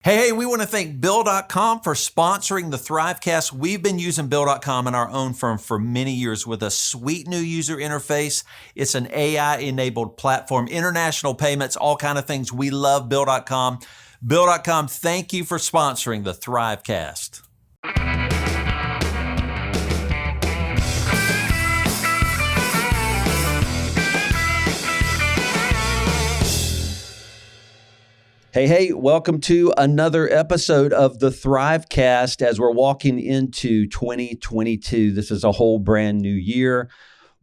Hey, we want to thank Bill.com for sponsoring the Thrivecast. We've been using Bill.com in our own firm for many years with a sweet new user interface. It's an AI-enabled platform, international payments, all kind of things. We love Bill.com. Bill.com, thank you for sponsoring the Thrivecast. Hey, welcome to another episode of the Thrivecast as we're walking into 2022. This is a whole brand new year.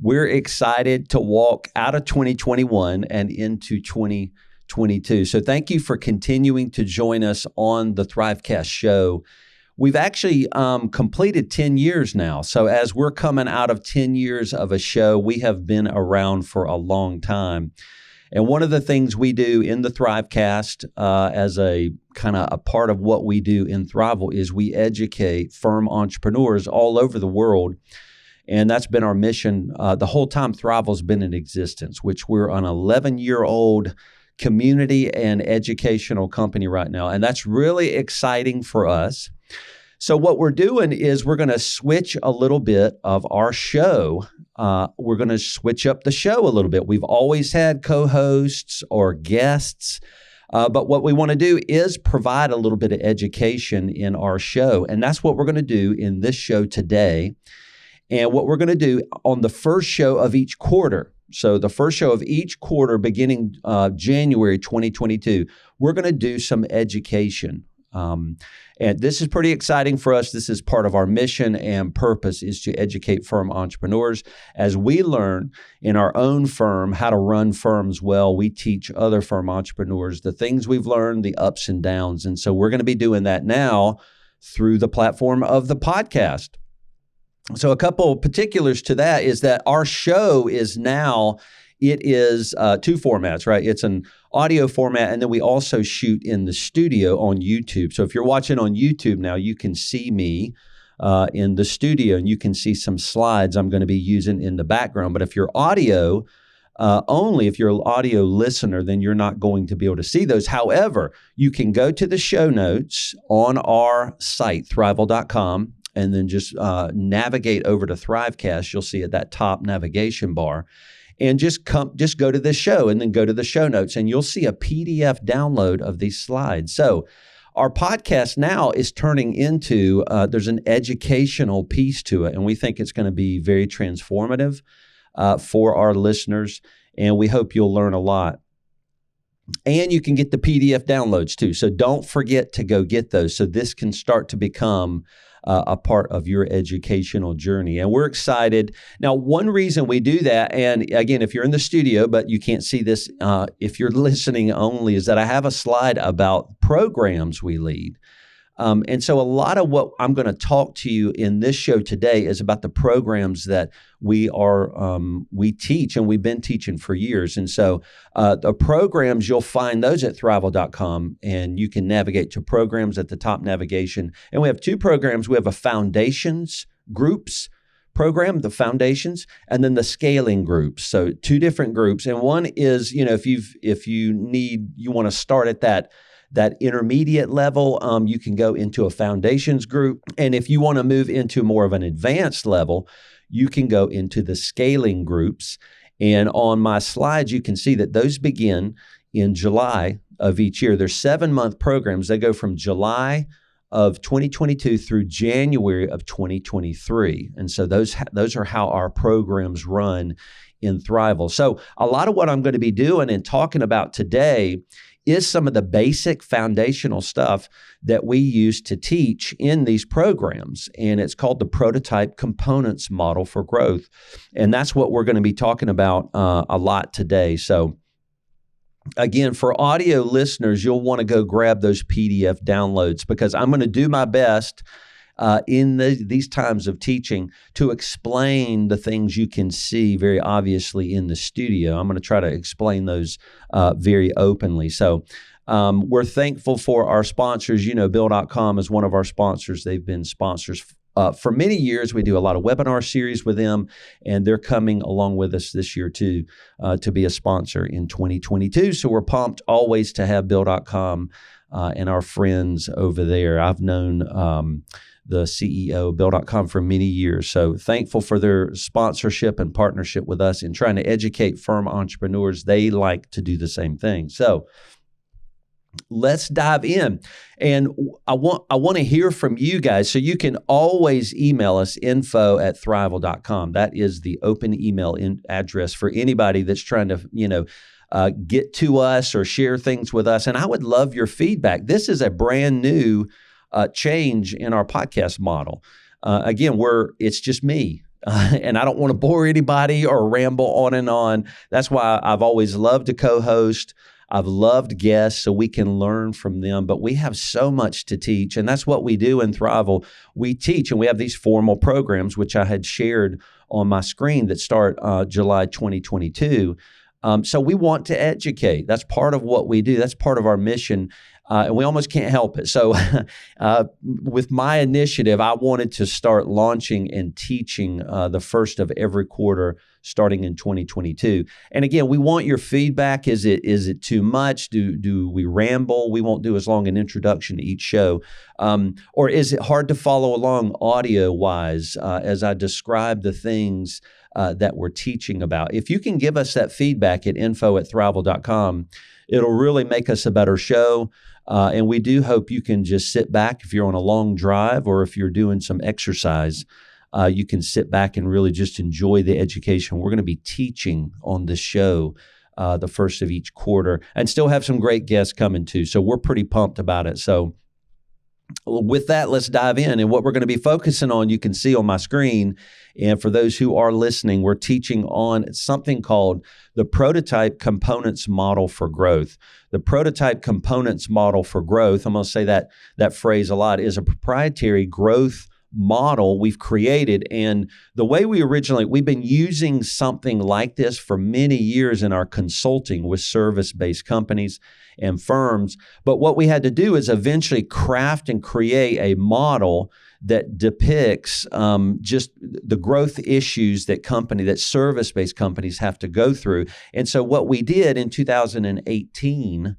We're excited to walk out of 2021 and into 2022. So thank you for continuing to join us on the Thrivecast show. We've actually completed 10 years now. So as we're coming out of 10 years of a show, we have been around for a long time. And one of the things we do in the Thrivecast as a kind of a part of what we do in Thriveal is we educate firm entrepreneurs all over the world. And that's been our mission the whole time Thriveal's been in existence, which we're an 11-year-old community and educational company right now. And that's really exciting for us. So what we're doing is we're going to switch a little bit of our show. We're going to switch up the show a little bit. We've always had co-hosts or guests, but what we want to do is provide a little bit of education in our show. And that's what we're going to do in this show today. And what we're going to do on the first show of each quarter. So the first show of each quarter beginning January 2022, we're going to do some education. And this is pretty exciting for us. This is part of our mission and purpose is to educate firm entrepreneurs. As we learn in our own firm how to run firms well, we teach other firm entrepreneurs the things we've learned, the ups and downs. And so we're going to be doing that now through the platform of the podcast. So a couple of particulars to that is that our show is now, it is two formats, right? It's an audio format, and then we also shoot in the studio on YouTube. So if you're watching on YouTube now, you can see me in the studio, and you can see some slides I'm going to be using in the background. But if you're audio only, if you're an audio listener, then you're not going to be able to see those. However, you can go to the show notes on our site, Thriveal.com, and then just navigate over to Thrivecast. You'll see at that top navigation bar. And just go to this show and then go to the show notes and you'll see a PDF download of these slides. So our podcast now is turning into, there's an educational piece to it. And we think it's going to be very transformative for our listeners. And we hope you'll learn a lot. And you can get the PDF downloads too. So don't forget to go get those. So this can start to become a part of your educational journey. And we're excited. Now, one reason we do that, and again, if you're in the studio, but you can't see this, if you're listening only, is that I have a slide about programs we lead. And so a lot of what I'm going to talk to you in this show today is about the programs that we teach and we've been teaching for years. And so the programs, you'll find those at Thriveal.com, and you can navigate to programs at the top navigation. And we have two programs. We have a foundations groups program, the foundations, and then the scaling groups. So two different groups. And one is, if you want to start at that intermediate level, you can go into a foundations group. And if you want to move into more of an advanced level, you can go into the scaling groups. And on my slides, you can see that those begin in July of each year. They're 7-month programs. They go from July of 2022 through January of 2023. And so those are how our programs run in Thriveal. So a lot of what I'm going to be doing and talking about today is some of the basic foundational stuff that we use to teach in these programs. And it's called the prototype components model for growth. And that's what we're going to be talking about a lot today. So again, for audio listeners, you'll want to go grab those PDF downloads because I'm going to do my best in these times of teaching to explain the things you can see very obviously in the studio. I'm going to try to explain those very openly. So we're thankful for our sponsors. Bill.com is one of our sponsors. They've been sponsors for many years. We do a lot of webinar series with them, and they're coming along with us this year too to be a sponsor in 2022. So we're pumped always to have Bill.com and our friends over there. I've known the CEO, Bill.com, for many years. So thankful for their sponsorship and partnership with us in trying to educate firm entrepreneurs. They like to do the same thing. So let's dive in. And I want to hear from you guys. So you can always email us, info@thriveal.com. That is the open email address for anybody that's trying to, get to us or share things with us. And I would love your feedback. This is a brand new change in our podcast model. Again, it's just me. And I don't want to bore anybody or ramble on and on. That's why I've always loved to co-host. I've loved guests so we can learn from them, but we have so much to teach. And that's what we do in Thriveal. We teach, and we have these formal programs, which I had shared on my screen that start July 2022. So we want to educate. That's part of what we do. That's part of our mission. And we almost can't help it. So with my initiative, I wanted to start launching and teaching the first of every quarter starting in 2022. And again, we want your feedback. Is it too much? Do we ramble? We won't do as long an introduction to each show. Or is it hard to follow along audio-wise as I describe the things that we're teaching about? If you can give us that feedback at info@thriveal.com, it'll really make us a better show. And we do hope you can just sit back if you're on a long drive or if you're doing some exercise. You can sit back and really just enjoy the education. We're going to be teaching on this show the first of each quarter and still have some great guests coming too. So we're pretty pumped about it. So with that, let's dive in. And what we're going to be focusing on, you can see on my screen. And for those who are listening, we're teaching on something called the prototype components model for growth. The prototype components model for growth, I'm going to say that phrase a lot, is a proprietary growth model we've created. And the way we've been using something like this for many years in our consulting with service-based companies and firms. But what we had to do is eventually craft and create a model that depicts just the growth issues that service-based companies have to go through. And so what we did in 2018,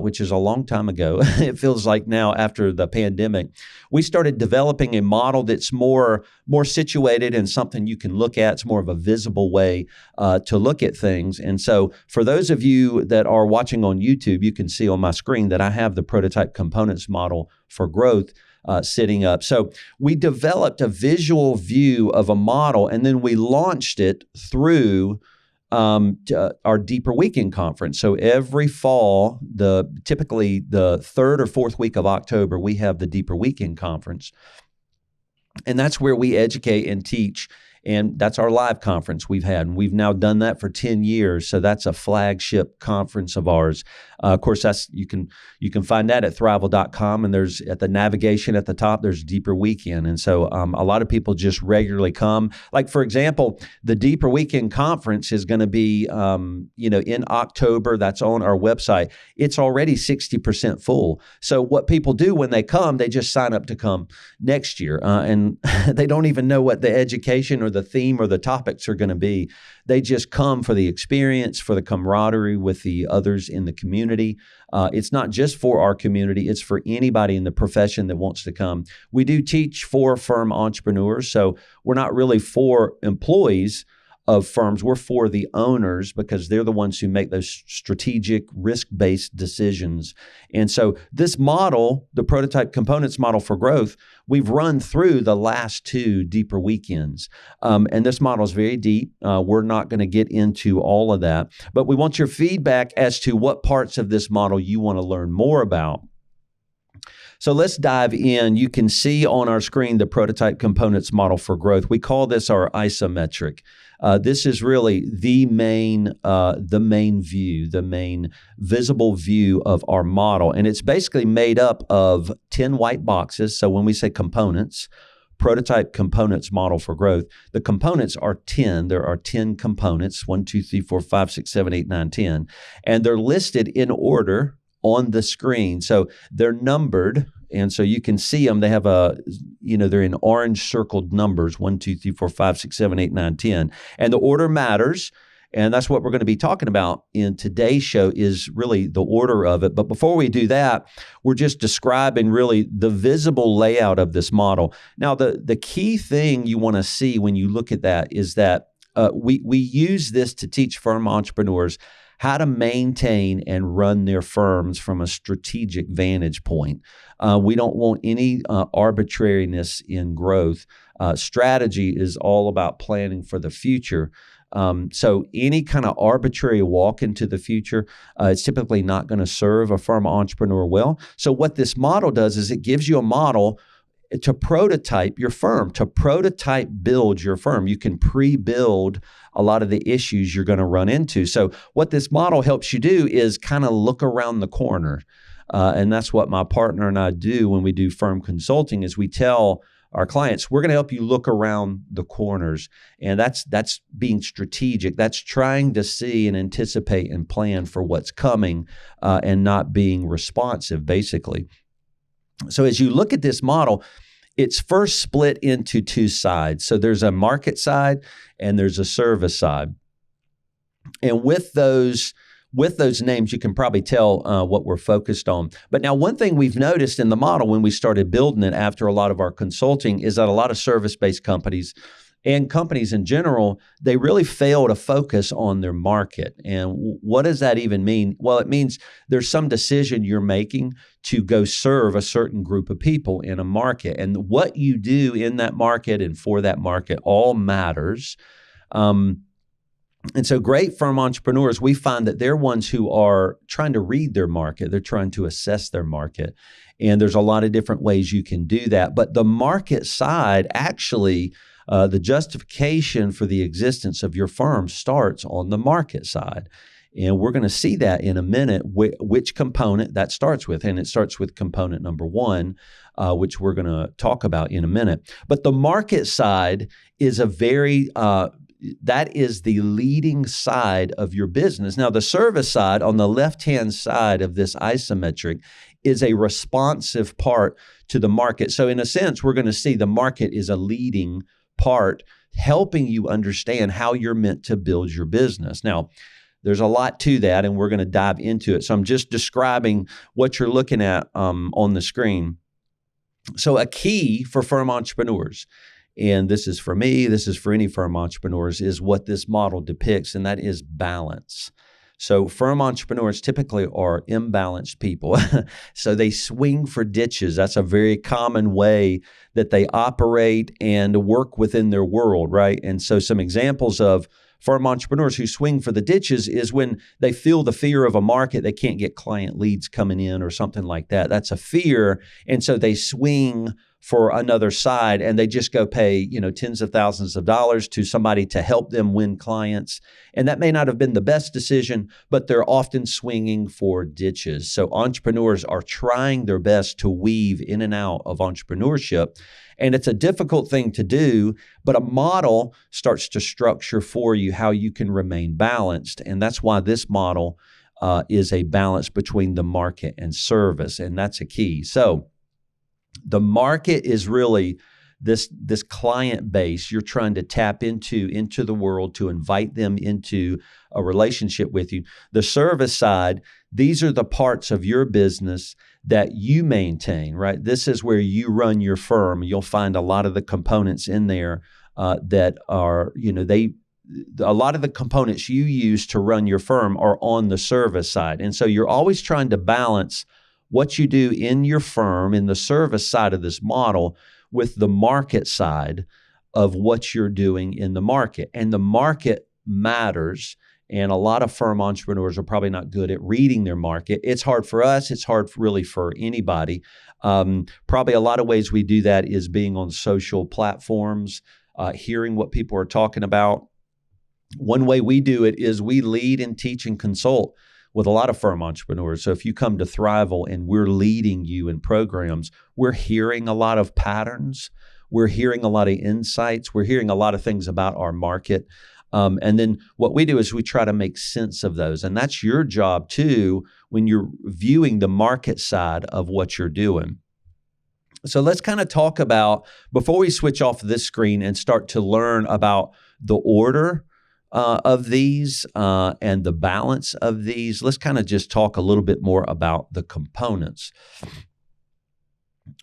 which is a long time ago, it feels like now after the pandemic, we started developing a model that's more situated and something you can look at. It's more of a visible way to look at things. And so for those of you that are watching on YouTube, you can see on my screen that I have the prototype components model for growth sitting up. So we developed a visual view of a model, and then we launched it through our Deeper Weekend conference. So every fall, typically the third or fourth week of October, we have the Deeper Weekend conference. And that's where we educate and teach. And that's our live conference we've had. And we've now done that for 10 years. So that's a flagship conference of ours. Of course, you can find that at Thriveal.com. And there's at the navigation at the top, there's Deeper Weekend. And so a lot of people just regularly come. Like, for example, the Deeper Weekend conference is going to be, in October. That's on our website. It's already 60% full. So what people do when they come, they just sign up to come next year. And they don't even know what the education or the theme or the topics are going to be. They just come for the experience, for the camaraderie with the others in the community. It's not just for our community, it's for anybody in the profession that wants to come. We do teach for firm entrepreneurs, so we're not really for employees of firms. We're for the owners because they're the ones who make those strategic, risk-based decisions. And so this model, the prototype components model for growth, we've run through the last two Deeper Weekends. And this model is very deep. We're not going to get into all of that, but we want your feedback as to what parts of this model you want to learn more about. So let's dive in. You can see on our screen the prototype components model for growth. We call this our isometric. This is really the main view, the main visible view of our model. And it's basically made up of 10 white boxes. So when we say components, prototype components model for growth, the components are 10. There are 10 components, 1, 2, 3, 4, 5, 6, 7, 8, 9, 10. And they're listed in order on the screen. So they're numbered. And so you can see them. They have they're in orange circled numbers, 1, 2, 3, 4, 5, 6, 7, 8, 9, 10. And the order matters. And that's what we're going to be talking about in today's show is really the order of it. But before we do that, we're just describing really the visible layout of this model. Now, the key thing you want to see when you look at that is that we use this to teach firm entrepreneurs how to maintain and run their firms from a strategic vantage point. We don't want any arbitrariness in growth. Strategy is all about planning for the future. So any kind of arbitrary walk into the future, it's typically not going to serve a firm entrepreneur well. So what this model does is it gives you a model to prototype your firm, to prototype build your firm. You can pre-build a lot of the issues you're going to run into. So what this model helps you do is kind of look around the corner. And that's what my partner and I do when we do firm consulting is we tell our clients, we're going to help you look around the corners. And that's being strategic. That's trying to see and anticipate and plan for what's coming and not being responsive, basically. So as you look at this model, it's first split into two sides. So there's a market side and there's a service side. And with those names, you can probably tell what we're focused on. But now one thing we've noticed in the model when we started building it after a lot of our consulting is that a lot of service-based companies and companies in general, they really fail to focus on their market. And what does that even mean? Well, it means there's some decision you're making to go serve a certain group of people in a market. And what you do in that market and for that market all matters. And so great firm entrepreneurs, we find that they're ones who are trying to read their market. They're trying to assess their market. And there's a lot of different ways you can do that. But the market side actually, the justification for the existence of your firm starts on the market side. And we're going to see that in a minute, which component that starts with. And it starts with component number one, which we're going to talk about in a minute. But the market side is that is the leading side of your business. Now, the service side on the left-hand side of this isometric is a responsive part to the market. So in a sense, we're going to see the market is a leading part, helping you understand how you're meant to build your business. Now, there's a lot to that, and we're going to dive into it. So I'm just describing what you're looking at on the screen. So a key for firm entrepreneurs, and this is for me, this is for any firm entrepreneurs, is what this model depicts, and that is balance. So firm entrepreneurs typically are imbalanced people. So they swing for ditches. That's a very common way that they operate and work within their world, right? And so some examples of firm entrepreneurs who swing for the ditches is when they feel the fear of a market, they can't get client leads coming in or something like that. That's a fear. And so they swing for another side and they just go pay, tens of thousands of dollars to somebody to help them win clients. And that may not have been the best decision, but they're often swinging for ditches. So entrepreneurs are trying their best to weave in and out of entrepreneurship. And it's a difficult thing to do, but a model starts to structure for you how you can remain balanced. And that's why this model is a balance between the market and service. And that's a key. So the market is really this client base you're trying to tap into the world to invite them into a relationship with you. The service side, these are the parts of your business that you maintain, right? This is where you run your firm. You'll find a lot of the components in there that are, a lot of the components you use to run your firm are on the service side. And so you're always trying to balance what you do in your firm, in the service side of this model, with the market side of what you're doing in the market. And the market matters. And a lot of firm entrepreneurs are probably not good at reading their market. It's hard for us. It's hard really for anybody. Probably a lot of ways we do that is being on social platforms, hearing what people are talking about. One way we do it is we lead and teach and consult with a lot of firm entrepreneurs. So if you come to Thriveal and we're leading you in programs, we're hearing a lot of patterns. We're hearing a lot of insights. We're hearing a lot of things about our market. And then what we do is we try to make sense of those. And that's your job too when you're viewing the market side of what you're doing. So let's kind of talk about, before we switch off this screen and start to learn about the order of these and the balance of these, let's kind of just talk a little bit more about the components.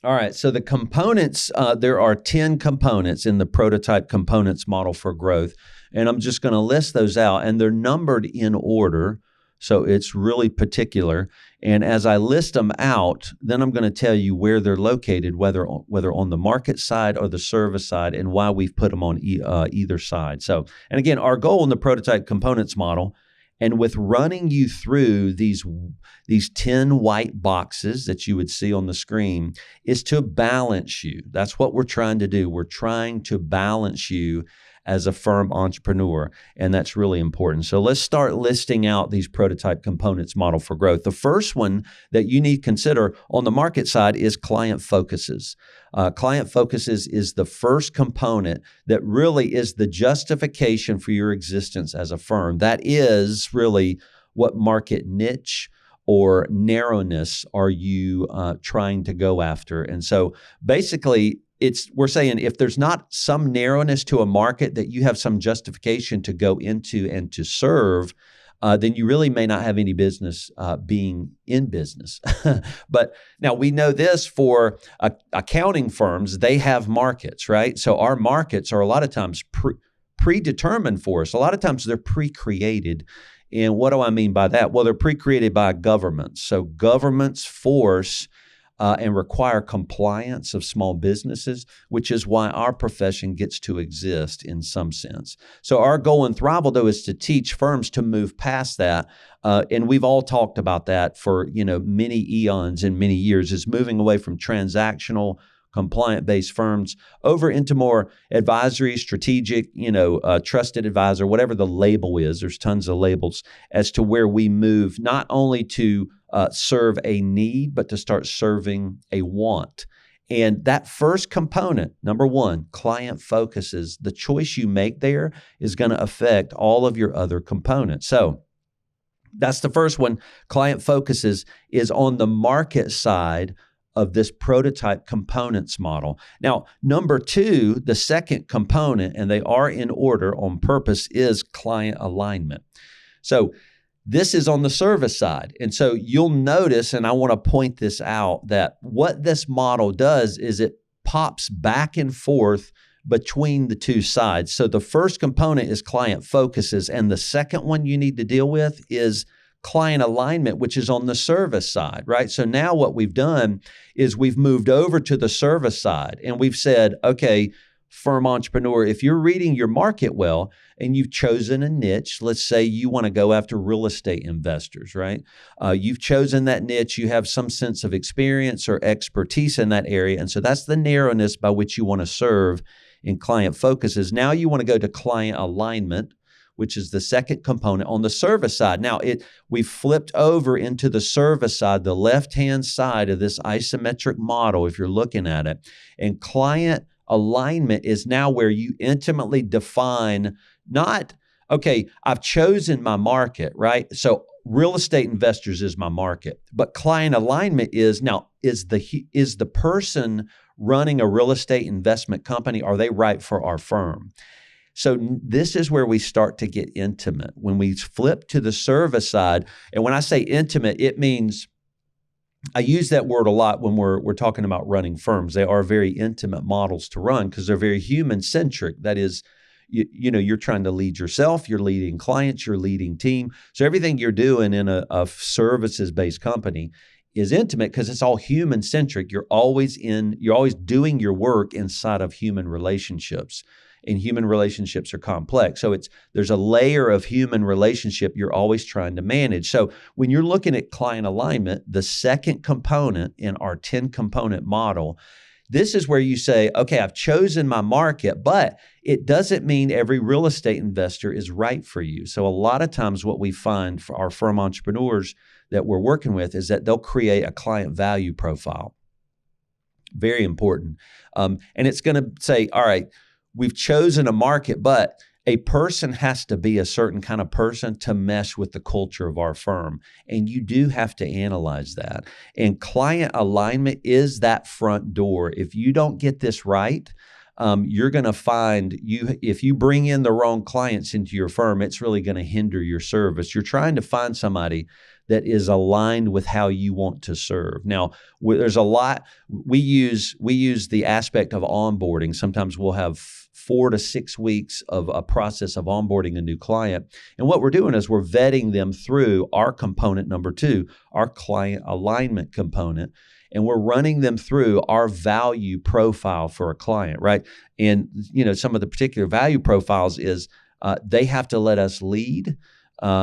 All right, so the components, there are 10 components in the prototype components model for growth, and I'm just going to list those out, and they're numbered in order, so it's really particular. And as I list them out, then I'm going to tell you where they're located, whether on the market side or the service side, and why we've put them on either side. So, and again, our goal in the prototype components model, and with running you through these 10 white boxes that you would see on the screen, is to balance you. That's what we're trying to do. We're trying to balance you as a firm entrepreneur, and that's really important. So let's start listing out these prototype components model for growth. The first one that you need to consider on the market side is client focuses. Client focuses is the first component that really is the justification for your existence as a firm. That is really what market niche or narrowness are you trying to go after. And so basically, we're saying if there's not some narrowness to a market that you have some justification to go into and to serve, then you really may not have any business being in business. But now we know this for accounting firms, they have markets, right? So our markets are a lot of times predetermined for us. A lot of times they're pre-created. And what do I mean by that? Well, they're pre-created by governments. So governments force and require compliance of small businesses, which is why our profession gets to exist in some sense. So our goal in Thriveal, though, is to teach firms to move past that. And we've all talked about that for many eons and many years, is moving away from transactional, compliant-based firms over into more advisory, strategic, trusted advisor, whatever the label is. There's tons of labels as to where we move, not only to serve a need, but to start serving a want. And that first component, number one, client focuses, the choice you make there is going to affect all of your other components. So that's the first one. Client focuses is on the market side of this prototype components model. Now, number two, the second component, and they are in order on purpose, is client alignment. So this is on the service side. And so you'll notice, and I want to point this out, that what this model does is it pops back and forth between the two sides. So the first component is client focuses, and the second one you need to deal with is client alignment, which is on the service side, right? So now what we've done is we've moved over to the service side, and we've said, okay, firm entrepreneur, if you're reading your market well and you've chosen a niche, let's say you want to go after real estate investors, right? You've chosen that niche, you have some sense of experience or expertise in that area. And so that's the narrowness by which you want to serve in client focuses. Now you want to go to client alignment, which is the second component on the service side. Now, we flipped over into the service side, the left-hand side of this isometric model, if you're looking at it. And client alignment is now where you intimately define not, okay, I've chosen my market, right? So real estate investors is my market, but client alignment is the person running a real estate investment company, are they right for our firm? So this is where we start to get intimate. When we flip to the service side, and when I say intimate, it means, I use that word a lot when we're talking about running firms. They are very intimate models to run because they're very human-centric. That is, you're trying to lead yourself, you're leading clients, you're leading team. So everything you're doing in a services-based company is intimate because it's all human-centric. You're always doing your work inside of human relationships. And human relationships are complex. So there's a layer of human relationship you're always trying to manage. So when you're looking at client alignment, the second component in our 10-component model, this is where you say, okay, I've chosen my market, but it doesn't mean every real estate investor is right for you. So a lot of times what we find for our firm entrepreneurs that we're working with is that they'll create a client value profile. Very important. And it's going to say, all right, we've chosen a market, but a person has to be a certain kind of person to mesh with the culture of our firm. And you do have to analyze that. And client alignment is that front door. If you don't get this right, you're going to find if you bring in the wrong clients into your firm, it's really going to hinder your service. You're trying to find somebody that is aligned with how you want to serve. Now, there's a lot we use the aspect of onboarding. Sometimes we'll have 4 to 6 weeks of a process of onboarding a new client. And what we're doing is we're vetting them through our component number 2, our client alignment component. And we're running them through our value profile for a client, right? And, some of the particular value profiles is they have to let us lead.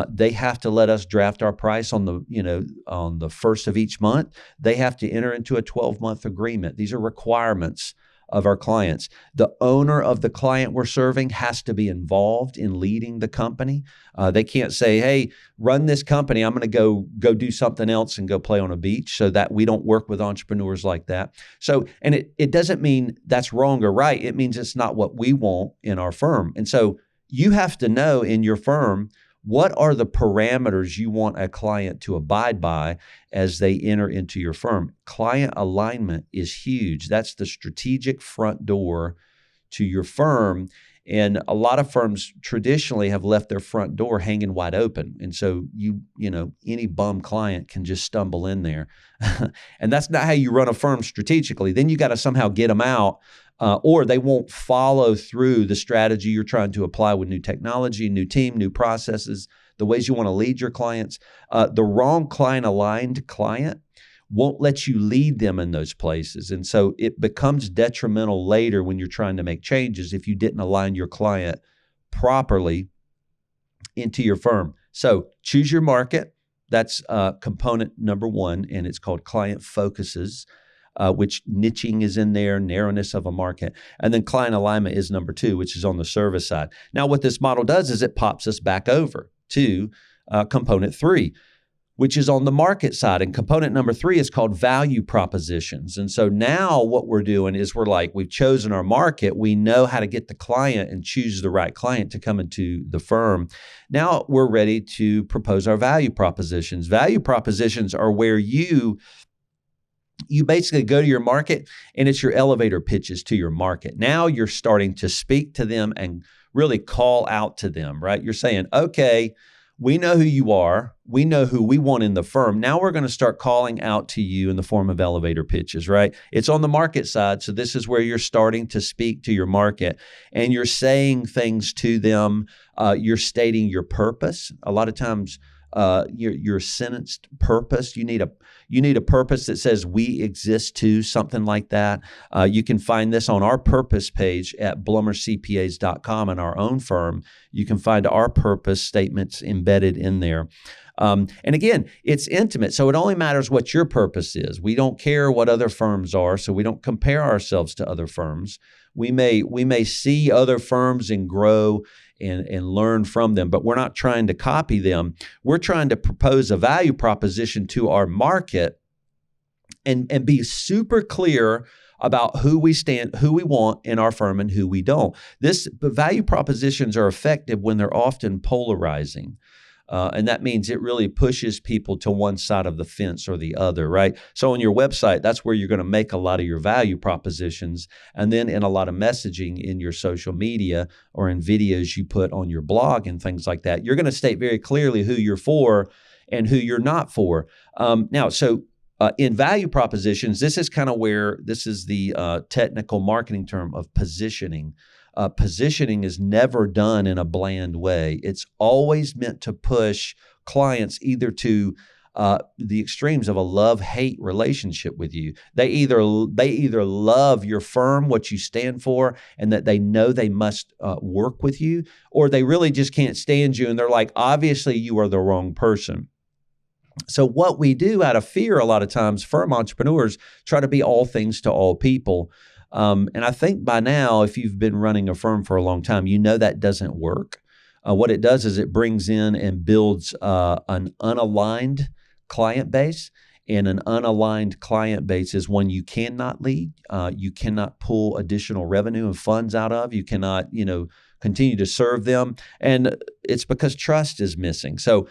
They have to let us draft our price on the first of each month. They have to enter into a 12-month agreement. These are requirements of our clients. The owner of the client we're serving has to be involved in leading the company. They can't say, hey, run this company. I'm going to go do something else and go play on a beach. So that we don't work with entrepreneurs like that. So, and it doesn't mean that's wrong or right. It means it's not what we want in our firm. And so you have to know in your firm, what are the parameters you want a client to abide by as they enter into your firm? Client alignment is huge. That's the strategic front door to your firm. And a lot of firms traditionally have left their front door hanging wide open. And so any bum client can just stumble in there. And that's not how you run a firm strategically. Then you got to somehow get them out. Or they won't follow through the strategy you're trying to apply with new technology, new team, new processes, the ways you want to lead your clients. The wrong client-aligned client won't let you lead them in those places. And so it becomes detrimental later when you're trying to make changes if you didn't align your client properly into your firm. So choose your market. That's component number 1, and it's called client focuses. Which niching is in there, narrowness of a market. And then client alignment is number 2, which is on the service side. Now, what this model does is it pops us back over to component 3, which is on the market side. And component number 3 is called value propositions. And so now what we're doing is we've chosen our market. We know how to get the client and choose the right client to come into the firm. Now we're ready to propose our value propositions. Value propositions are where you basically go to your market and it's your elevator pitches to your market. Now you're starting to speak to them and really call out to them, right? You're saying, okay, we know who you are. We know who we want in the firm. Now we're going to start calling out to you in the form of elevator pitches, right? It's on the market side. So this is where you're starting to speak to your market and you're saying things to them. You're stating your purpose. A lot of times, your sentenced purpose. You need a purpose that says we exist to, something like that. You can find this on our purpose page at blummercpas.com in our own firm. You can find our purpose statements embedded in there. And again, it's intimate. So it only matters what your purpose is. We don't care what other firms are. So we don't compare ourselves to other firms. We may see other firms and grow and learn from them, but we're not trying to copy them. We're trying to propose a value proposition to our market and be super clear about who we want in our firm and who we don't. The value propositions are effective when they're often polarizing. And that means it really pushes people to one side of the fence or the other, right? So on your website, that's where you're going to make a lot of your value propositions. And then in a lot of messaging in your social media or in videos you put on your blog and things like that, you're going to state very clearly who you're for and who you're not for. In value propositions, this is kind of where this is the technical marketing term of positioning. Positioning is never done in a bland way. It's always meant to push clients either to the extremes of a love-hate relationship with you. They either love your firm, what you stand for, and that they know they must work with you, or they really just can't stand you and they're like, obviously you are the wrong person. So what we do out of fear a lot of times, firm entrepreneurs try to be all things to all people. And I think by now, if you've been running a firm for a long time, you know that doesn't work. What it does is it brings in and builds an unaligned client base. And an unaligned client base is one you cannot lead. You cannot pull additional revenue and funds out of. You cannot, continue to serve them. And it's because trust is missing. So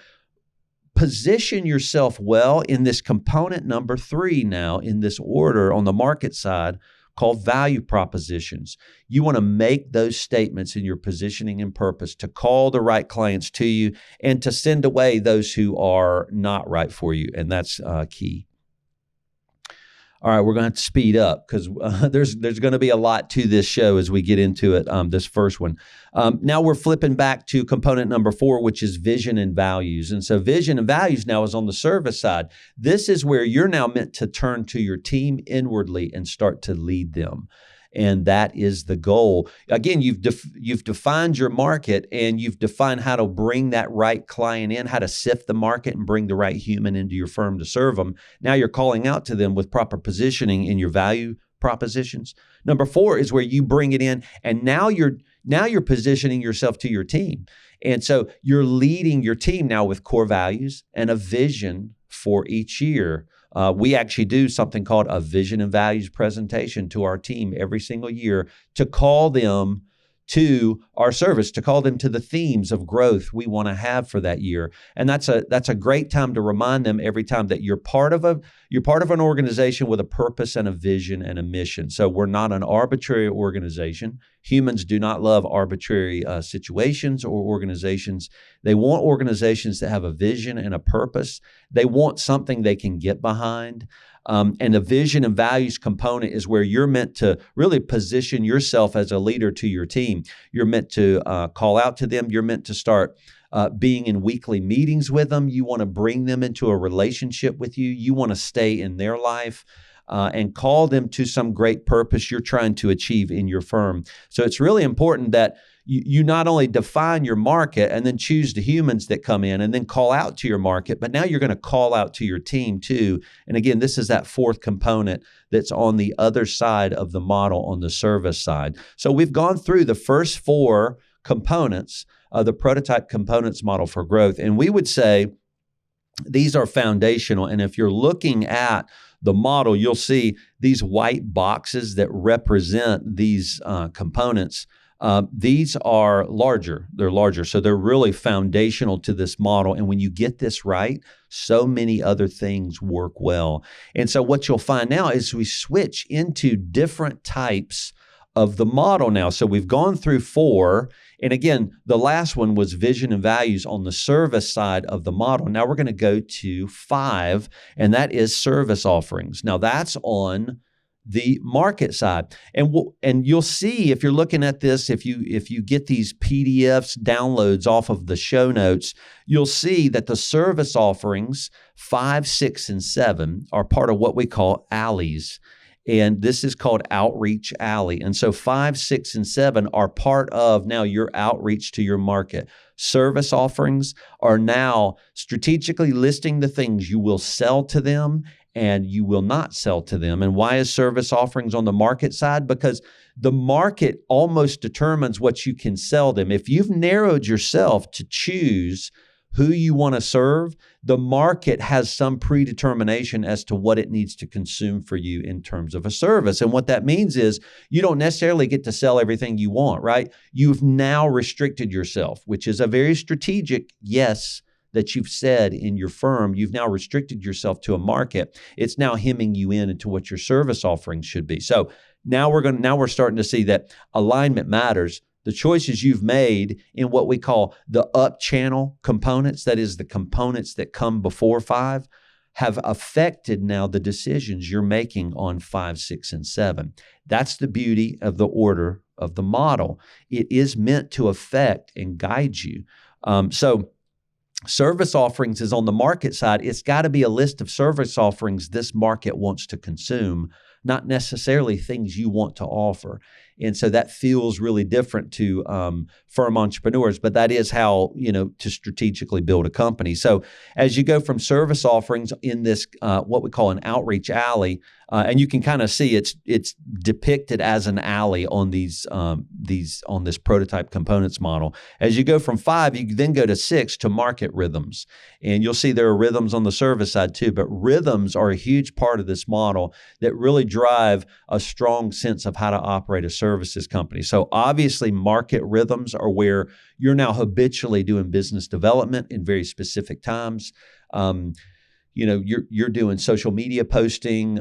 position yourself well in this component number 3 now in this order on the market side called value propositions. You want to make those statements in your positioning and purpose to call the right clients to you and to send away those who are not right for you. And that's key. All right, we're going to have to speed up because there's going to be a lot to this show as we get into it, this first one. Now we're flipping back to component number 4, which is vision and values. And so vision and values now is on the service side. This is where you're now meant to turn to your team inwardly and start to lead them. And that is the goal. Again, you've defined your market and you've defined how to bring that right client in, how to sift the market and bring the right human into your firm to serve them. Now you're calling out to them with proper positioning in your value propositions. Number 4 is where you bring it in, and now you're positioning yourself to your team. And so you're leading your team now with core values and a vision for each year. We actually do something called a vision and values presentation to our team every single year to call them to our service, to call them to the themes of growth we want to have for that year. And that's a great time to remind them every time that you're part of an organization with a purpose and a vision and a mission. So we're not an arbitrary organization. Humans do not love arbitrary situations or organizations. They want organizations that have a vision and a purpose. They want something they can get behind. And the vision and values component is where you're meant to really position yourself as a leader to your team. You're meant to call out to them. You're meant to start being in weekly meetings with them. You want to bring them into a relationship with you. You want to stay in their life and call them to some great purpose you're trying to achieve in your firm. So it's really important that you not only define your market and then choose the humans that come in and then call out to your market, but now you're going to call out to your team too. And again, this is that 4th component that's on the other side of the model on the service side. So we've gone through the first 4 components of the prototype components model for growth. And we would say these are foundational. And if you're looking at the model, you'll see these white boxes that represent these components. These are larger. They're larger. So they're really foundational to this model. And when you get this right, so many other things work well. And so what you'll find now is we switch into different types of the model now. So we've gone through 4. And again, the last one was vision and values on the service side of the model. Now we're going to go to 5, and that is service offerings. Now that's on the market side. And you'll see if you're looking at this, if you get these PDFs downloads off of the show notes, you'll see that the service offerings 5, 6, and 7 are part of what we call alleys. And this is called Outreach Alley. And so 5, 6, and 7 are part of now your outreach to your market. Service offerings are now strategically listing the things you will sell to them and you will not sell to them. And why is service offerings on the market side? Because the market almost determines what you can sell them. If you've narrowed yourself to choose who you want to serve, the market has some predetermination as to what it needs to consume for you in terms of a service. And what that means is you don't necessarily get to sell everything you want, right? You've now restricted yourself, which is a very strategic yes that you've said in your firm. You've now restricted yourself to a market. It's now hemming you in into what your service offerings should be. So now we're starting to see that alignment matters. The choices you've made in what we call the up channel components, that is the components that come before 5, have affected now the decisions you're making on 5, 6, and 7. That's the beauty of the order of the model. It is meant to affect and guide you. So service offerings is on the market side. It's got to be a list of service offerings this market wants to consume, not necessarily things you want to offer. And so that feels really different to firm entrepreneurs, but that is how, to strategically build a company. So as you go from service offerings in this, what we call an outreach alley, and you can kind of see it's depicted as an alley on on this prototype components model. As you go from 5, you then go to 6 to market rhythms. And you'll see there are rhythms on the service side too, but rhythms are a huge part of this model that really drive a strong sense of how to operate a services company. So obviously market rhythms are where you're now habitually doing business development in very specific times. you're doing social media posting.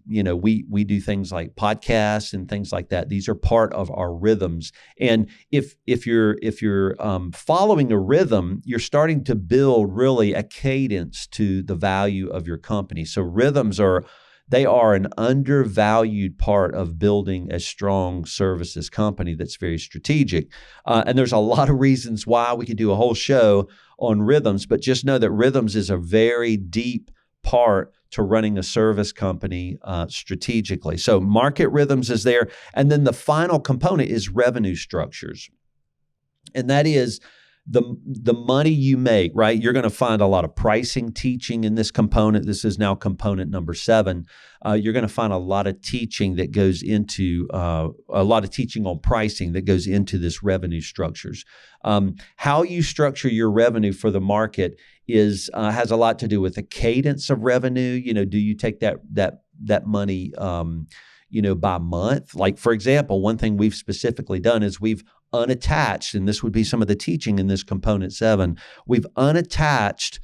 We do things like podcasts and things like that. These are part of our rhythms. And if you're following a rhythm, you're starting to build really a cadence to the value of your company. So rhythms are an undervalued part of building a strong services company that's very strategic. And there's a lot of reasons why. We could do a whole show on rhythms, but just know that rhythms is a very deep part to running a service company strategically. So market rhythms is there. And then the final component is revenue structures. And that is the money you make, right? You're going to find a lot of pricing teaching in this component. This is now component number 7. You're going to find a lot of teaching that goes into a lot of teaching on pricing that goes into this revenue structures. How you structure your revenue for the market has a lot to do with the cadence of revenue. Do you take that money by month? Like, for example, one thing we've specifically done is we've unattached, and this would be some of the teaching in this component 7, we've unattached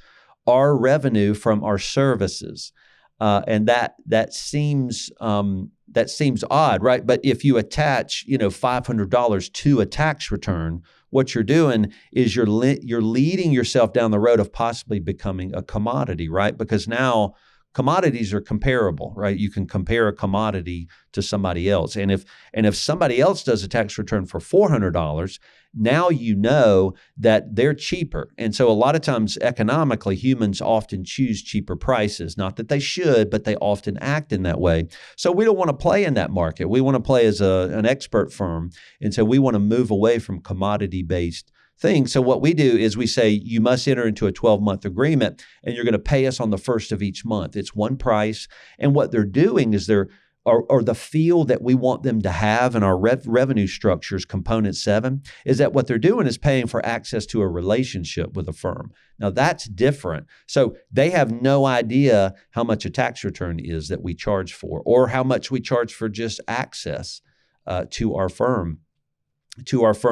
our revenue from our services. And that seems odd, right? But if you attach, $500 to a tax return, what you're doing is you're leading yourself down the road of possibly becoming a commodity, right? Because now commodities are comparable, right? You can compare a commodity to somebody else. And if somebody else does a tax return for $400, now you know that they're cheaper. And so a lot of times economically, humans often choose cheaper prices. Not that they should, but they often act in that way. So we don't want to play in that market. We want to play as an expert firm. And so we want to move away from commodity-based thing. So what we do is we say, you must enter into a 12-month agreement and you're going to pay us on the first of each month. It's one price. And what they're doing is or the feel that we want them to have in our revenue structures, component 7, is that what they're doing is paying for access to a relationship with a firm. Now that's different. So they have no idea how much a tax return is that we charge for, or how much we charge for just access to our firm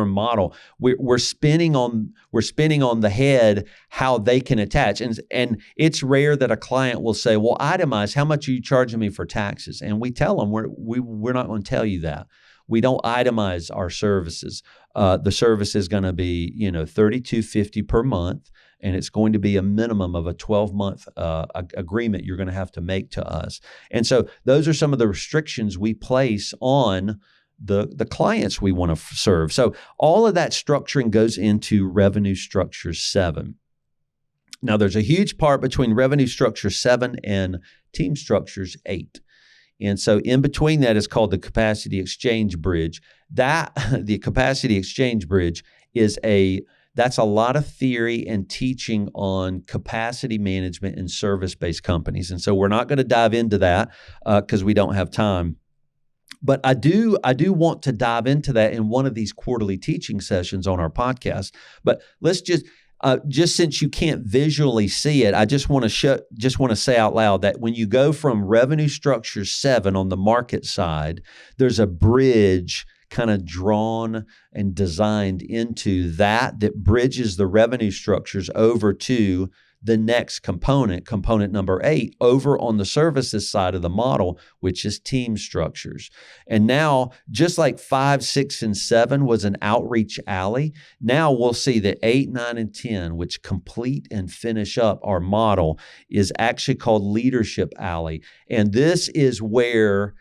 model. We're spinning on the head how they can attach. And it's rare that a client will say, well, itemize, how much are you charging me for taxes? And we tell them, we're not going to tell you that. We don't itemize our services. The service is going to be, $32.50 per month, and it's going to be a minimum of a 12-month agreement you're going to have to make to us. And so those are some of the restrictions we place on the clients we want to serve. So all of that structuring goes into revenue structure 7. Now there's a huge part between revenue structure 7 and team structures 8. And so in between that is called the capacity exchange bridge. The capacity exchange bridge that's a lot of theory and teaching on capacity management in service-based companies. And so we're not going to dive into that because we don't have time. But I do want to dive into that in one of these quarterly teaching sessions on our podcast. But let's just since you can't visually see it, I just want to say out loud that when you go from revenue structure 7 on the market side, there's a bridge kind of drawn and designed into that bridges the revenue structures over to the next component number 8, over on the services side of the model, which is team structures. And now, just like 5, 6, and 7 was an outreach alley, now we'll see that 8, 9, and 10, which complete and finish up our model, is actually called leadership alley. And this is where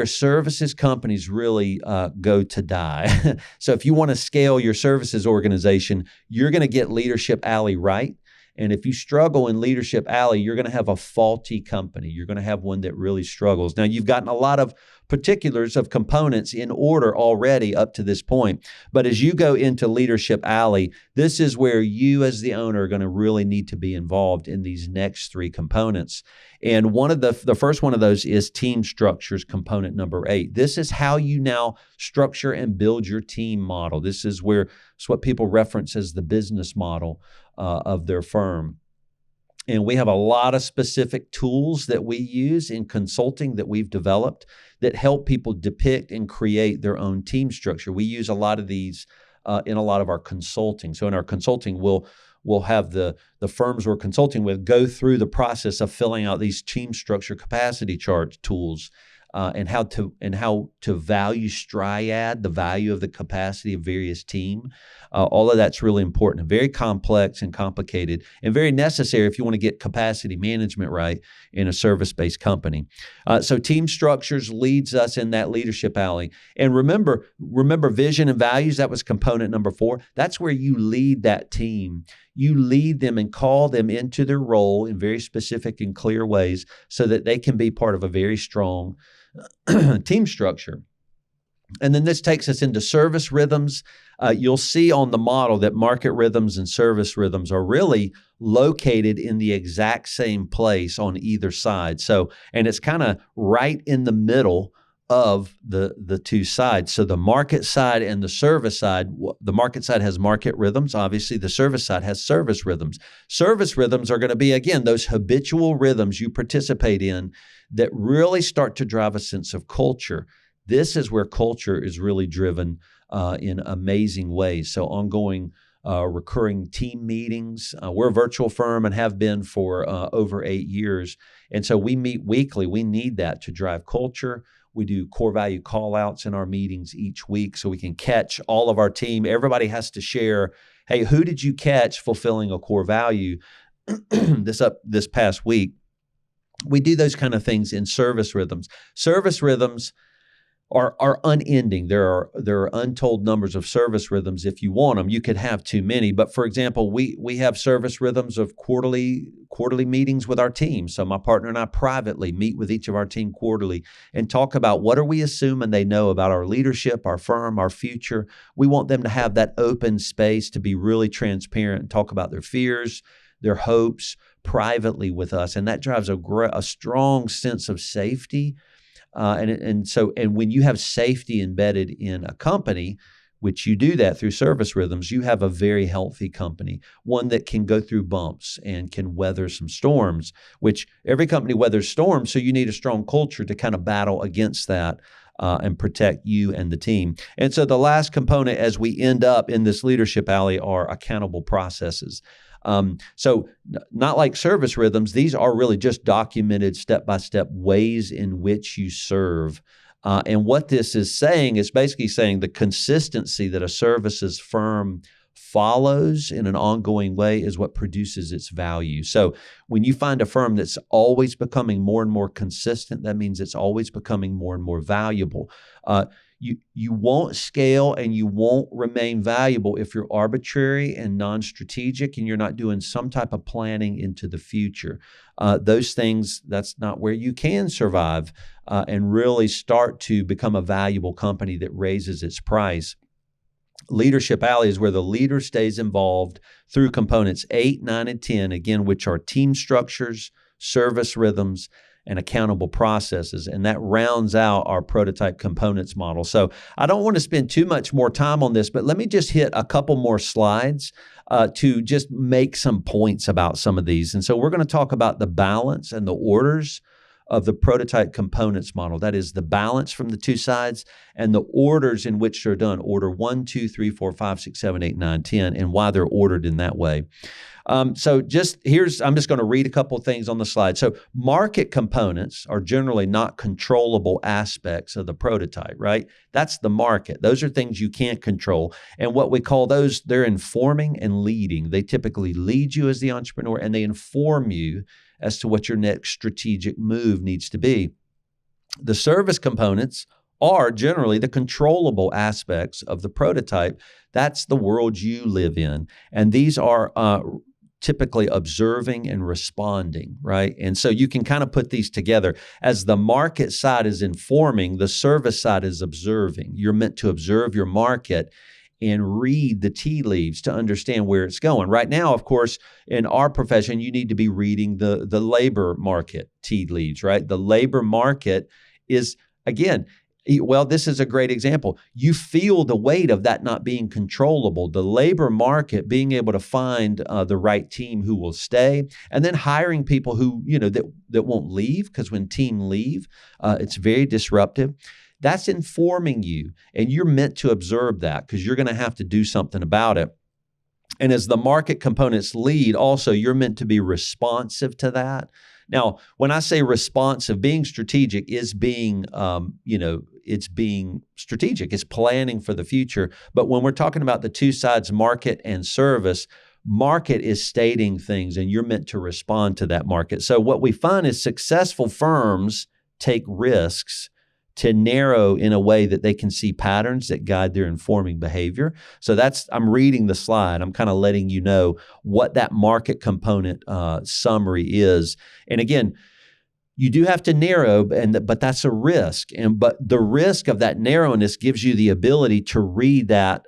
services companies really go to die. So if you want to scale your services organization, you're going to get Leadership Alley right. And if you struggle in Leadership Alley, you're going to have a faulty company. You're going to have one that really struggles. Now, you've gotten a lot of particulars of components in order already up to this point. But as you go into Leadership Alley, this is where you as the owner are going to really need to be involved in these next 3 components. And one of the first one of those is team structures, component number 8. This is how you now structure and build your team model. This is what people reference as the business model of their firm. And we have a lot of specific tools that we use in consulting that we've developed that help people depict and create their own team structure. We use a lot of these in a lot of our consulting. So in our consulting, we'll we'll have the firms we're consulting with go through the process of filling out these team structure capacity chart tools, and how to value Striad, the value of the capacity of various team. All of that's really important, very complex and complicated, and very necessary if you want to get capacity management right in a service-based company. So team structures leads us in that leadership alley. And remember vision and values. That was component number 4. That's where you lead that team. You lead them and call them into their role in very specific and clear ways so that they can be part of a very strong team structure. And then this takes us into service rhythms. You'll see on the model that market rhythms and service rhythms are really located in the exact same place on either side. So, and it's kind of right in the middle of the two sides. So the market side and the service side, the market side has market rhythms. Obviously, the service side has service rhythms. Service rhythms are going to be, again, those habitual rhythms you participate in that really start to drive a sense of culture. This is where culture is really driven in amazing ways. So ongoing recurring team meetings. We're a virtual firm and have been for over 8 years. And so we meet weekly. We need that to drive culture. We do core value call outs in our meetings each week so we can catch all of our team. Everybody has to share, hey, who did you catch fulfilling a core value this past week? We do those kind of things in service rhythms. Service rhythms are unending. There are untold numbers of service rhythms if you want them. You could have too many. But for example, we have service rhythms of quarterly meetings with our team. So my partner and I privately meet with each of our team quarterly and talk about what are we assuming they know about our leadership, our firm, our future. We want them to have that open space to be really transparent and talk about their fears, their hopes privately with us. And that drives a strong sense of safety. And when you have safety embedded in a company, which you do that through service rhythms, you have a very healthy company, one that can go through bumps and can weather some storms, which every company weathers storms. So you need a strong culture to kind of battle against that and protect you and the team. And so the last component as we end up in this leadership alley are accountable processes. So not like service rhythms, these are really just documented step-by-step ways in which you serve. And what this is saying is basically saying the consistency that a services firm follows in an ongoing way is what produces its value. So when you find a firm that's always becoming more and more consistent, that means it's always becoming more and more valuable. You won't scale and you won't remain valuable if you're arbitrary and non-strategic and you're not doing some type of planning into the future. Those things, that's not where you can survive and really start to become a valuable company that raises its price. Leadership Alley is where the leader stays involved through components 8, 9, and 10, again, which are team structures, service rhythms, and accountable processes. And that rounds out our prototype components model. So I don't want to spend too much more time on this, but let me just hit a couple more slides to just make some points about some of these. And so we're going to talk about the balance and the orders of the prototype components model. That is the balance from the two sides and the orders in which they're done. Order 1, 2, 3, 4, 5, 6, 7, 8, 9, 10, and why they're ordered in that way. I'm just going to read a couple of things on the slide. So market components are generally not controllable aspects of the prototype, right? That's the market. Those are things you can't control. And what we call those, they're informing and leading. They typically lead you as the entrepreneur and they inform you as to what your next strategic move needs to be. The service components are generally the controllable aspects of the prototype. That's the world you live in. And these are typically observing and responding, right? And so you can kind of put these together. As the market side is informing, the service side is observing. You're meant to observe your market and read the tea leaves to understand where it's going. Right now, of course, in our profession, you need to be reading the labor market tea leaves, right? The labor market is, again, well, this is a great example. You feel the weight of that not being controllable. The labor market, being able to find the right team who will stay, and then hiring people who, that won't leave, because when team leave, it's very disruptive. That's informing you, and you're meant to observe that because you're going to have to do something about it. And as the market components lead, also you're meant to be responsive to that. Now, when I say responsive, being strategic is being, it's being strategic. It's planning for the future. But when we're talking about the two sides, market and service, market is stating things and you're meant to respond to that market. So what we find is successful firms take risks to narrow in a way that they can see patterns that guide their informing behavior. So I'm reading the slide. I'm kind of letting you know what that market component summary is. And again, you do have to narrow, but that's a risk. But the risk of that narrowness gives you the ability to read that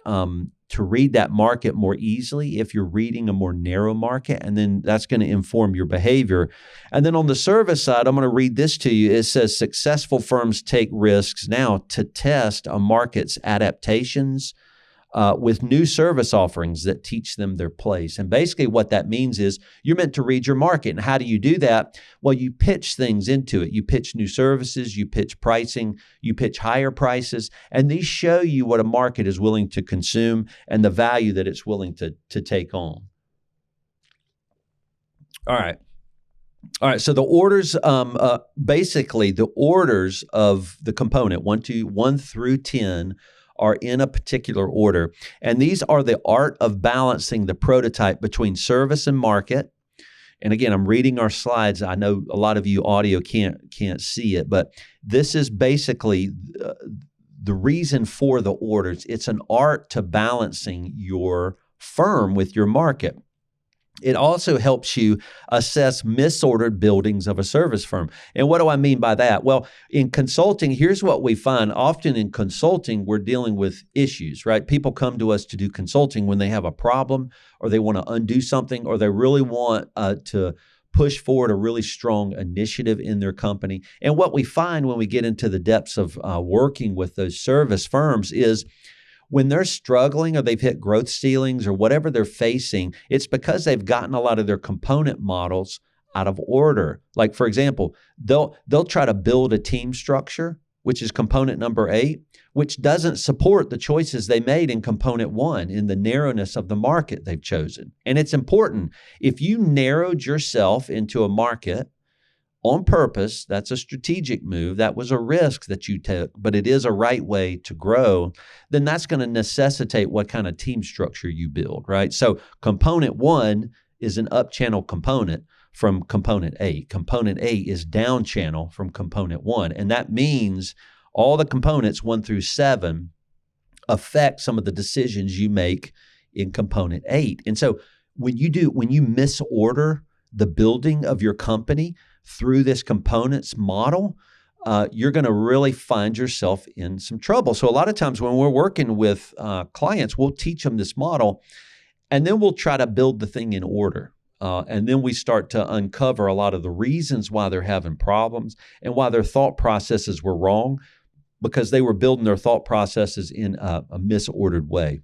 market more easily if you're reading a more narrow market, and then that's going to inform your behavior. And then on the service side, I'm going to read this to you. It says, successful firms take risks now to test a market's adaptations with new service offerings that teach them their place. And basically what that means is you're meant to read your market. And how do you do that? Well, you pitch things into it. You pitch new services, you pitch pricing, you pitch higher prices, and these show you what a market is willing to consume and the value that it's willing to take on. All right. So the orders, basically the orders of the component 1 through 10 are in a particular order. And these are the art of balancing the prototype between service and market. And again, I'm reading our slides. I know a lot of you audio can't see it, but this is basically the reason for the orders. It's an art to balancing your firm with your market. It also helps you assess misordered buildings of a service firm. And what do I mean by that? Well, in consulting, here's what we find. Often in consulting, we're dealing with issues, right? People come to us to do consulting when they have a problem or they want to undo something or they really want to push forward a really strong initiative in their company. And what we find when we get into the depths of working with those service firms is when they're struggling or they've hit growth ceilings or whatever they're facing, it's because they've gotten a lot of their component models out of order. Like, for example, they'll try to build a team structure, which is component number 8, which doesn't support the choices they made in component 1 in the narrowness of the market they've chosen. And it's important. If you narrowed yourself into a market on purpose, that's a strategic move. That was a risk that you took, but it is a right way to grow. Then that's going to necessitate what kind of team structure you build, right? So component 1 is an up channel component from component 8. Component 8 is down channel from component 1. And that means all the components 1 through 7 affect some of the decisions you make in component 8. And so when you misorder the building of your company through this components model, you're going to really find yourself in some trouble. So a lot of times when we're working with clients, we'll teach them this model, and then we'll try to build the thing in order. And then we start to uncover a lot of the reasons why they're having problems and why their thought processes were wrong, because they were building their thought processes in a misordered way.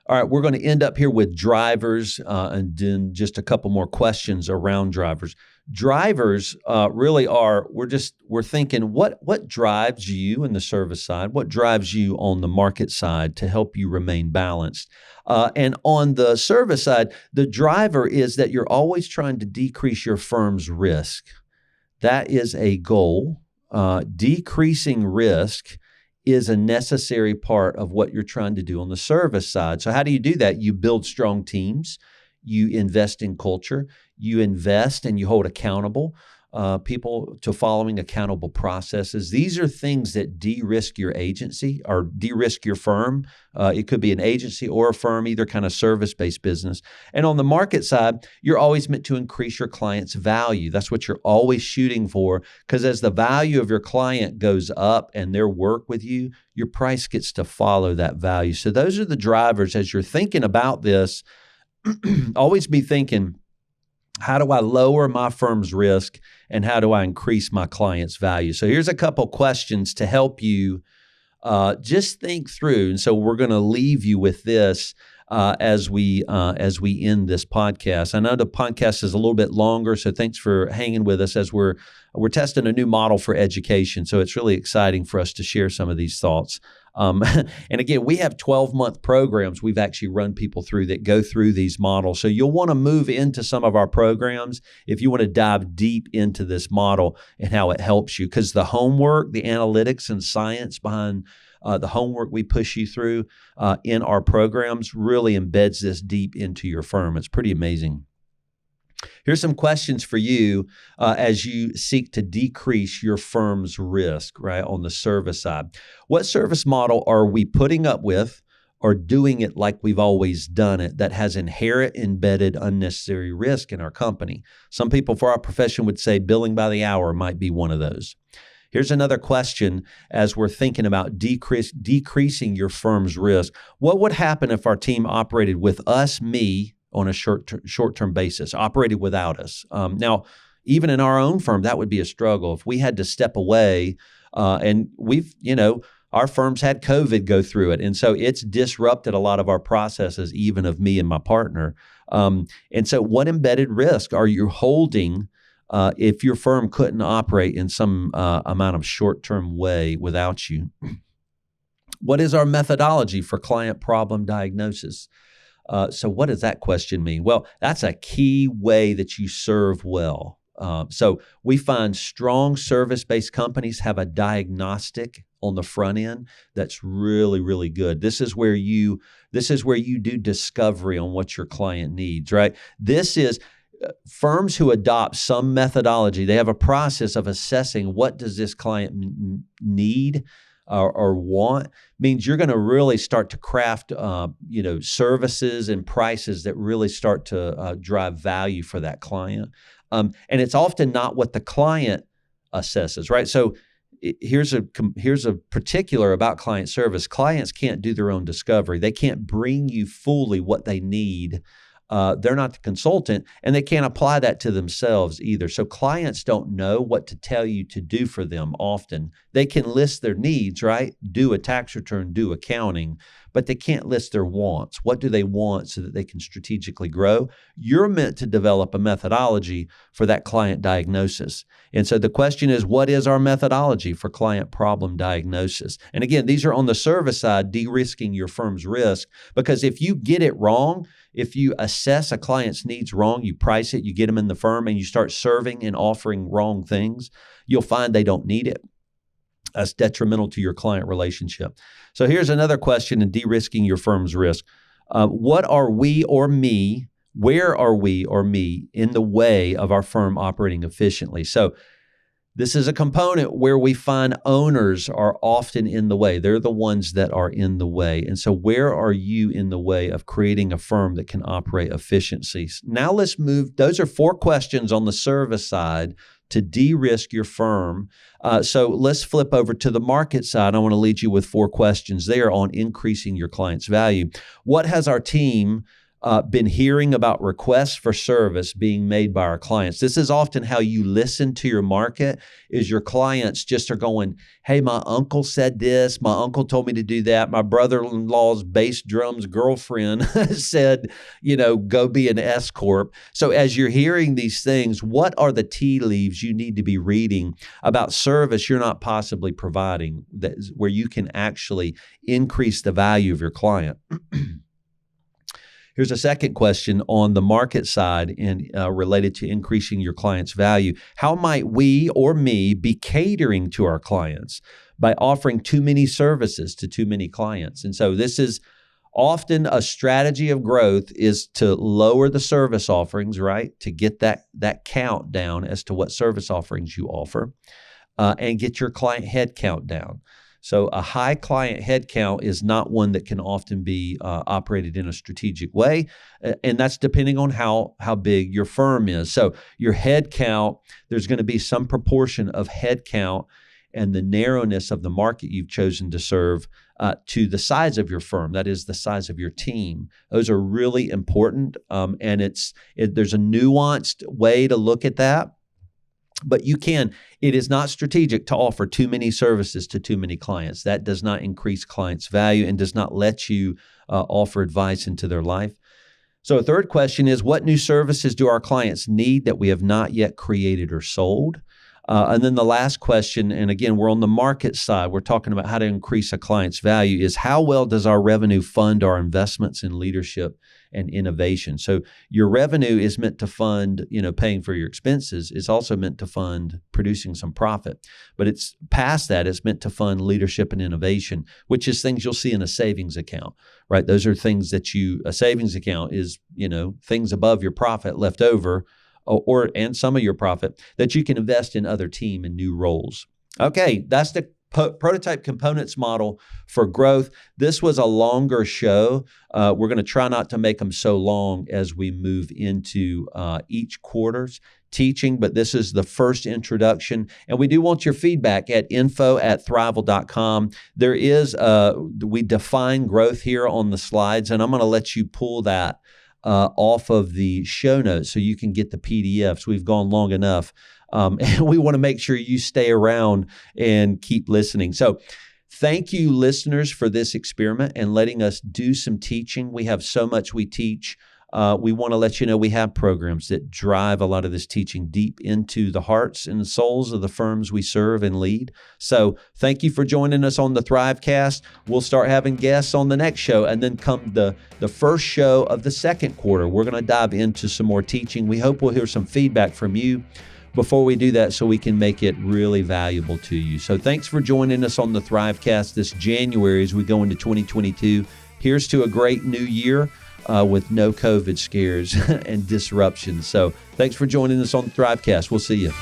All right, we're going to end up here with drivers and then just a couple more questions around drivers. Drivers really are, we're thinking what drives you in the service side? What drives you on the market side to help you remain balanced? And on the service side, the driver is that you're always trying to decrease your firm's risk. That is a goal. Decreasing risk is a necessary part of what you're trying to do on the service side. So how do you do that? You build strong teams, you invest in culture, you invest and you hold accountable people to following accountable processes. These are things that de-risk your agency or de-risk your firm. It could be an agency or a firm, either kind of service-based business. And on the market side, you're always meant to increase your client's value. That's what you're always shooting for, because as the value of your client goes up and their work with you, your price gets to follow that value. So those are the drivers. As you're thinking about this, always be thinking, how do I lower my firm's risk and how do I increase my client's value? So here's a couple questions to help you just think through. And so we're going to leave you with this as we end this podcast. I know the podcast is a little bit longer, so thanks for hanging with us as we're testing a new model for education. So it's really exciting for us to share some of these thoughts. And again, we have 12-month programs we've actually run people through that go through these models. So you'll want to move into some of our programs if you want to dive deep into this model and how it helps you, because the homework, the analytics and science behind the homework we push you through in our programs really embeds this deep into your firm. It's pretty amazing. Here's some questions for you as you seek to decrease your firm's risk, right, on the service side. What service model are we putting up with or doing it like we've always done it that has inherent, embedded, unnecessary risk in our company? Some people for our profession would say billing by the hour might be one of those. Here's another question as we're thinking about decreasing your firm's risk. What would happen if our team operated with us, me, on a short-term basis, operated without us? Now, even in our own firm, that would be a struggle. If we had to step away, and our firms had COVID go through it. And so it's disrupted a lot of our processes, even of me and my partner. And so what embedded risk are you holding if your firm couldn't operate in some amount of short-term way without you? What is our methodology for client problem diagnosis? So what does that question mean? Well, that's a key way that you serve well. So we find strong service-based companies have a diagnostic on the front end that's really, really good. This is where you do discovery on what your client needs, right? This is firms who adopt some methodology. They have a process of assessing what does this client need or want. Means you're going to really start to craft, services and prices that really start to drive value for that client. And it's often not what the client assesses, right? So here's a particular about client service. Clients can't do their own discovery. They can't bring you fully what they need. They're not the consultant, and they can't apply that to themselves either. So clients don't know what to tell you to do for them often. They can list their needs, right? Do a tax return, do accounting, but they can't list their wants. What do they want so that they can strategically grow? You're meant to develop a methodology for that client diagnosis. And so the question is, what is our methodology for client problem diagnosis? And again, these are on the service side, de-risking your firm's risk, because if you get it wrong, if you assess a client's needs wrong, you price it, you get them in the firm, and you start serving and offering wrong things, you'll find they don't need it. That's detrimental to your client relationship. So here's another question in de-risking your firm's risk. What are we or me? Where are we or me in the way of our firm operating efficiently? So this is a component where we find owners are often in the way. They're the ones that are in the way. And so where are you in the way of creating a firm that can operate efficiencies? Now let's move. Those are 4 questions on the service side to de-risk your firm. So let's flip over to the market side. I want to lead you with 4 questions there on increasing your client's value. What has our team been hearing about requests for service being made by our clients? This is often how you listen to your market, is your clients just are going, hey, my uncle said this, my uncle told me to do that, my brother-in-law's bass drums girlfriend said, go be an S Corp. So as you're hearing these things, what are the tea leaves you need to be reading about service you're not possibly providing, where you can actually increase the value of your client? Here's a second question on the market side and related to increasing your client's value. How might we or me be catering to our clients by offering too many services to too many clients? And so this is often a strategy of growth, is to lower the service offerings, right? To get that count down as to what service offerings you offer and get your client head count down. So a high client head count is not one that can often be operated in a strategic way. And that's depending on how big your firm is. So your head count, there's going to be some proportion of head count and the narrowness of the market you've chosen to serve to the size of your firm. That is the size of your team. Those are really important. And there's a nuanced way to look at that. But it is not strategic to offer too many services to too many clients. That does not increase clients' value and does not let you offer advice into their life. So a third question is, what new services do our clients need that we have not yet created or sold? And then the last question, and again, we're on the market side. We're talking about how to increase a client's value is how well does our revenue fund our investments in leadership and innovation? So your revenue is meant to fund, paying for your expenses. It's also meant to fund producing some profit. But it's past that, it's meant to fund leadership and innovation, which is things you'll see in a savings account, right? Those are things that a savings account is, things above your profit left over, and some of your profit that you can invest in other team and new roles. Okay, that's the prototype components model for growth. This was a longer show. We're going to try not to make them so long as we move into each quarter's teaching, but this is the first introduction. And we do want your feedback at info@thriveal.com. There is, we define growth here on the slides, and I'm going to let you pull that off of the show notes so you can get the PDFs. We've gone long enough. And we want to make sure you stay around and keep listening. So thank you, listeners, for this experiment and letting us do some teaching. We have so much we teach. We want to let you know we have programs that drive a lot of this teaching deep into the hearts and the souls of the firms we serve and lead. So thank you for joining us on the Thrivecast. We'll start having guests on the next show, and then come the first show of the second quarter, we're going to dive into some more teaching. We hope we'll hear some feedback from you before we do that so we can make it really valuable to you. So thanks for joining us on the Thrivecast this January as we go into 2022. Here's to a great new year with no COVID scares and disruptions. So thanks for joining us on the Thrivecast. We'll see you.